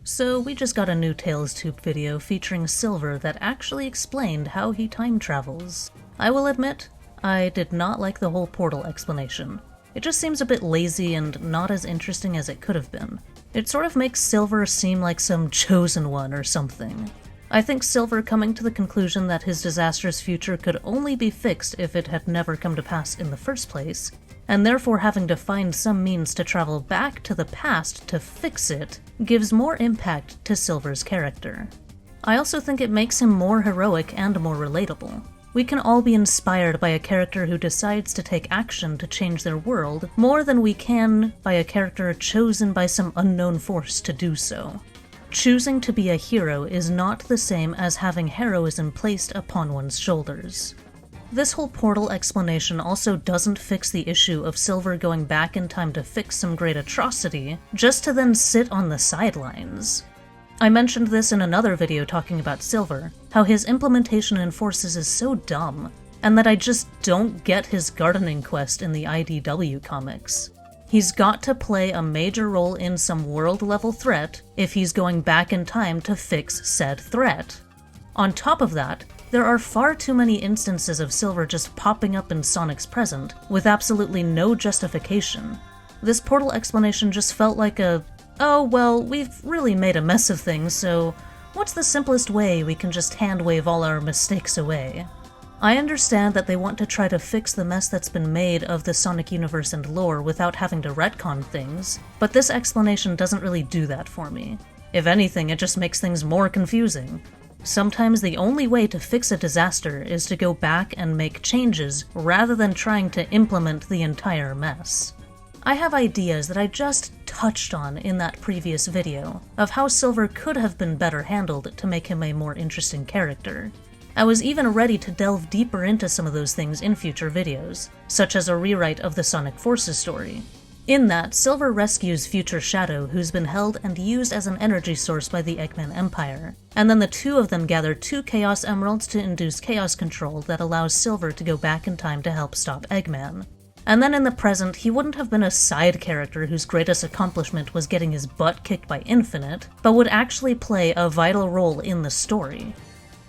So we just got a new TailsTube video featuring Silver that actually explained how he time travels. I will admit, I did not like the whole portal explanation. It just seems a bit lazy and not as interesting as it could have been. It sort of makes Silver seem like some chosen one or something. I think Silver coming to the conclusion that his disastrous future could only be fixed if it had never come to pass in the first place, and therefore having to find some means to travel back to the past to fix it, gives more impact to Silver's character. I also think it makes him more heroic and more relatable. We can all be inspired by a character who decides to take action to change their world more than we can by a character chosen by some unknown force to do so. Choosing to be a hero is not the same as having heroism placed upon one's shoulders. This whole portal explanation also doesn't fix the issue of Silver going back in time to fix some great atrocity, just to then sit on the sidelines. I mentioned this in another video talking about Silver, how his implementation in Forces is so dumb, and that I just don't get his gardening quest in the IDW comics. He's got to play a major role in some world-level threat if he's going back in time to fix said threat. On top of that, there are far too many instances of Silver just popping up in Sonic's present, with absolutely no justification. This portal explanation just felt like a, oh well, we've really made a mess of things, so what's the simplest way we can just hand-wave all our mistakes away? I understand that they want to try to fix the mess that's been made of the Sonic universe and lore without having to retcon things, but this explanation doesn't really do that for me. If anything, it just makes things more confusing. Sometimes the only way to fix a disaster is to go back and make changes rather than trying to implement the entire mess. I have ideas that I just touched on in that previous video of how Silver could have been better handled to make him a more interesting character. I was even ready to delve deeper into some of those things in future videos, such as a rewrite of the Sonic Forces story. In that, Silver rescues Future Shadow, who's been held and used as an energy source by the Eggman Empire, and then the two of them gather 2 Chaos Emeralds to induce chaos control that allows Silver to go back in time to help stop Eggman. And then in the present, he wouldn't have been a side character whose greatest accomplishment was getting his butt kicked by Infinite, but would actually play a vital role in the story.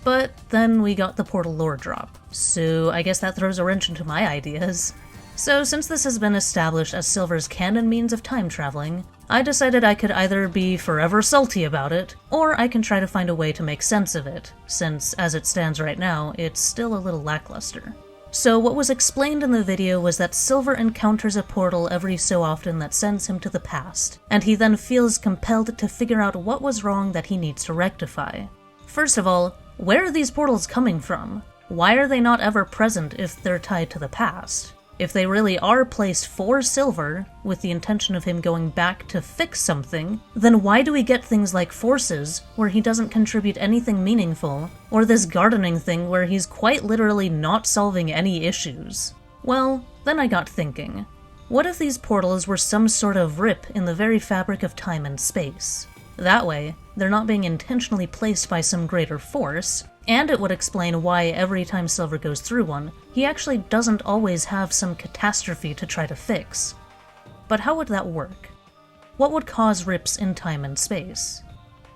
But then we got the portal lore drop, so I guess that throws a wrench into my ideas. So since this has been established as Silver's canon means of time traveling, I decided I could either be forever salty about it, or I can try to find a way to make sense of it, since as it stands right now, it's still a little lackluster. So what was explained in the video was that Silver encounters a portal every so often that sends him to the past, and he then feels compelled to figure out what was wrong that he needs to rectify. First of all, where are these portals coming from? Why are they not ever present if they're tied to the past? If they really are placed for Silver, with the intention of him going back to fix something, then why do we get things like Forces, where he doesn't contribute anything meaningful, or this gardening thing where he's quite literally not solving any issues? Well, then I got thinking. What if these portals were some sort of rip in the very fabric of time and space? That way, they're not being intentionally placed by some greater force, and it would explain why every time Silver goes through one, he actually doesn't always have some catastrophe to try to fix. But how would that work? What would cause rips in time and space?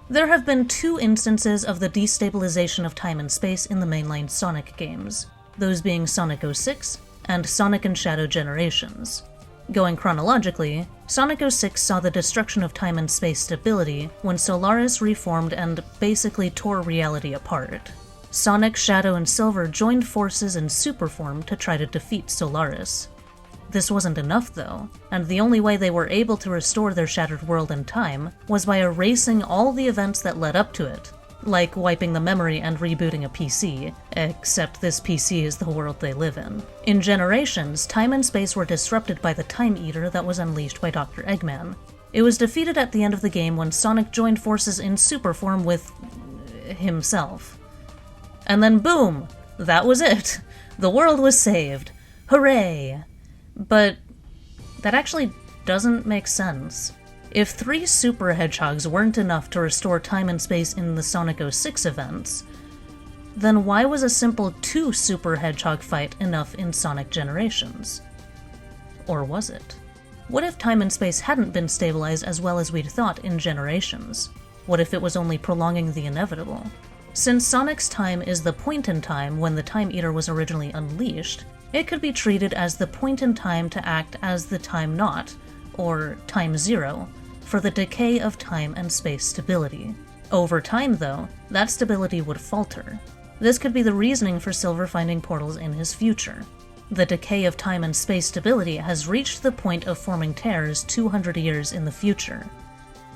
There have been 2 instances of the destabilization of time and space in the mainline Sonic games, those being Sonic 06 and Sonic and Shadow Generations. Going chronologically, Sonic 06 saw the destruction of time and space stability when Solaris reformed and basically tore reality apart. Sonic, Shadow, and Silver joined forces in super form to try to defeat Solaris. This wasn't enough though, and the only way they were able to restore their shattered world in time was by erasing all the events that led up to it, like wiping the memory and rebooting a PC, except this PC is the world they live in. In Generations, time and space were disrupted by the Time Eater that was unleashed by Dr. Eggman. It was defeated at the end of the game when Sonic joined forces in super form with himself. And then boom! That was it! The world was saved! Hooray! But that actually doesn't make sense. If 3 Super Hedgehogs weren't enough to restore time and space in the Sonic 06 events, then why was a simple 2 Super Hedgehog fight enough in Sonic Generations? Or was it? What if time and space hadn't been stabilized as well as we'd thought in Generations? What if it was only prolonging the inevitable? Since Sonic's time is the point in time when the Time Eater was originally unleashed, it could be treated as the point in time to act as the time naught, or time zero, for the decay of time and space stability. Over time, though, that stability would falter. This could be the reasoning for Silver finding portals in his future. The decay of time and space stability has reached the point of forming tears 200 years in the future.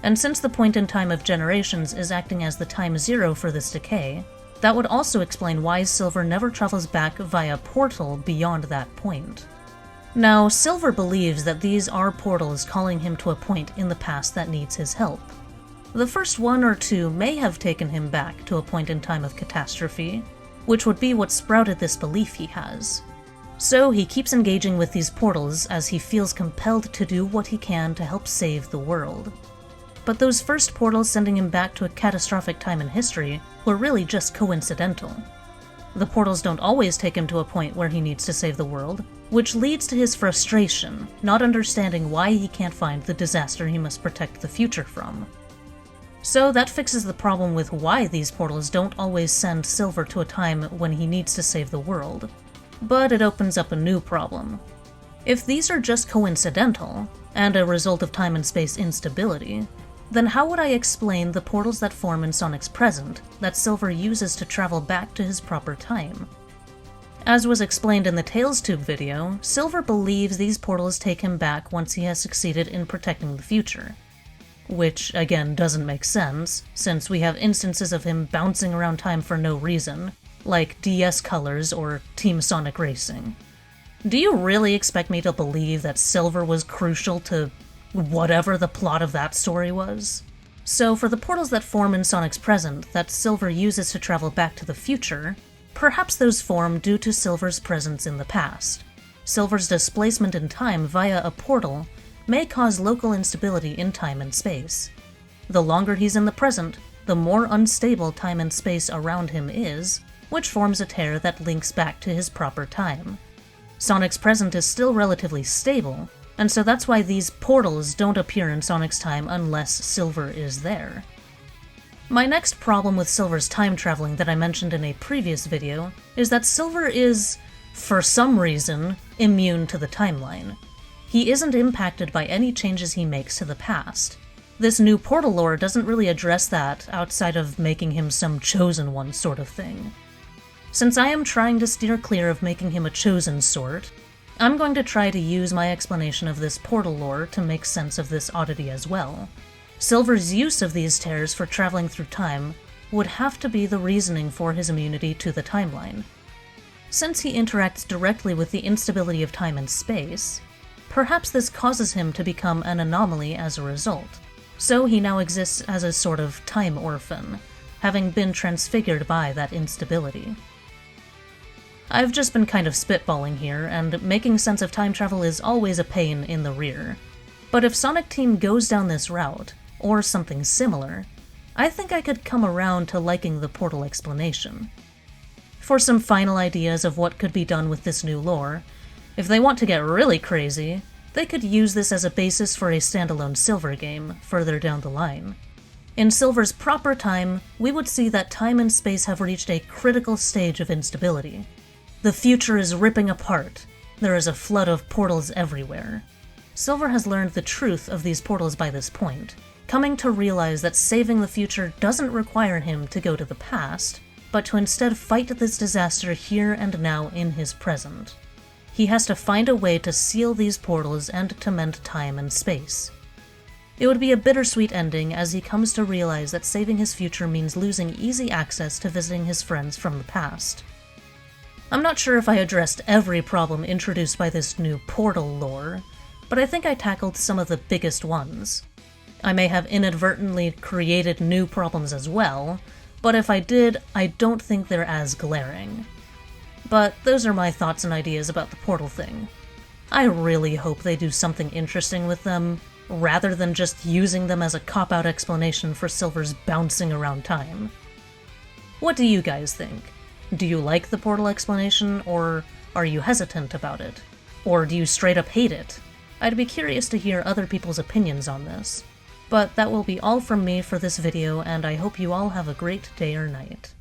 And since the point in time of generations is acting as the time zero for this decay, that would also explain why Silver never travels back via portal beyond that point. Now, Silver believes that these are portals calling him to a point in the past that needs his help. The first one or two may have taken him back to a point in time of catastrophe, which would be what sprouted this belief he has. So he keeps engaging with these portals as he feels compelled to do what he can to help save the world. But those first portals sending him back to a catastrophic time in history were really just coincidental. The portals don't always take him to a point where he needs to save the world, which leads to his frustration, not understanding why he can't find the disaster he must protect the future from. So that fixes the problem with why these portals don't always send Silver to a time when he needs to save the world. But it opens up a new problem. If these are just coincidental, and a result of time and space instability, then how would I explain the portals that form in Sonic's present that Silver uses to travel back to his proper time? As was explained in the TailsTube video, Silver believes these portals take him back once he has succeeded in protecting the future. Which, again, doesn't make sense, since we have instances of him bouncing around time for no reason, like DS Colors or Team Sonic Racing. Do you really expect me to believe that Silver was crucial to whatever the plot of that story was? So for the portals that form in Sonic's present that Silver uses to travel back to the future, perhaps those form due to Silver's presence in the past. Silver's displacement in time via a portal may cause local instability in time and space. The longer he's in the present, the more unstable time and space around him is, which forms a tear that links back to his proper time. Sonic's present is still relatively stable, and so that's why these portals don't appear in Sonic's time unless Silver is there. My next problem with Silver's time traveling that I mentioned in a previous video is that Silver is, for some reason, immune to the timeline. He isn't impacted by any changes he makes to the past. This new portal lore doesn't really address that outside of making him some chosen one sort of thing. Since I am trying to steer clear of making him a chosen sort, I'm going to try to use my explanation of this portal lore to make sense of this oddity as well. Silver's use of these tears for traveling through time would have to be the reasoning for his immunity to the timeline. Since he interacts directly with the instability of time and space, perhaps this causes him to become an anomaly as a result. So he now exists as a sort of time orphan, having been transfigured by that instability. I've just been kind of spitballing here, and making sense of time travel is always a pain in the rear. But if Sonic Team goes down this route, or something similar, I think I could come around to liking the portal explanation. For some final ideas of what could be done with this new lore, if they want to get really crazy, they could use this as a basis for a standalone Silver game further down the line. In Silver's proper time, we would see that time and space have reached a critical stage of instability. The future is ripping apart. There is a flood of portals everywhere. Silver has learned the truth of these portals by this point, coming to realize that saving the future doesn't require him to go to the past, but to instead fight this disaster here and now in his present. He has to find a way to seal these portals and to mend time and space. It would be a bittersweet ending as he comes to realize that saving his future means losing easy access to visiting his friends from the past. I'm not sure if I addressed every problem introduced by this new portal lore, but I think I tackled some of the biggest ones. I may have inadvertently created new problems as well, but if I did, I don't think they're as glaring. But those are my thoughts and ideas about the portal thing. I really hope they do something interesting with them, rather than just using them as a cop-out explanation for Silver's bouncing around time. What do you guys think? Do you like the portal explanation, or are you hesitant about it? Or do you straight up hate it? I'd be curious to hear other people's opinions on this. But that will be all from me for this video, and I hope you all have a great day or night.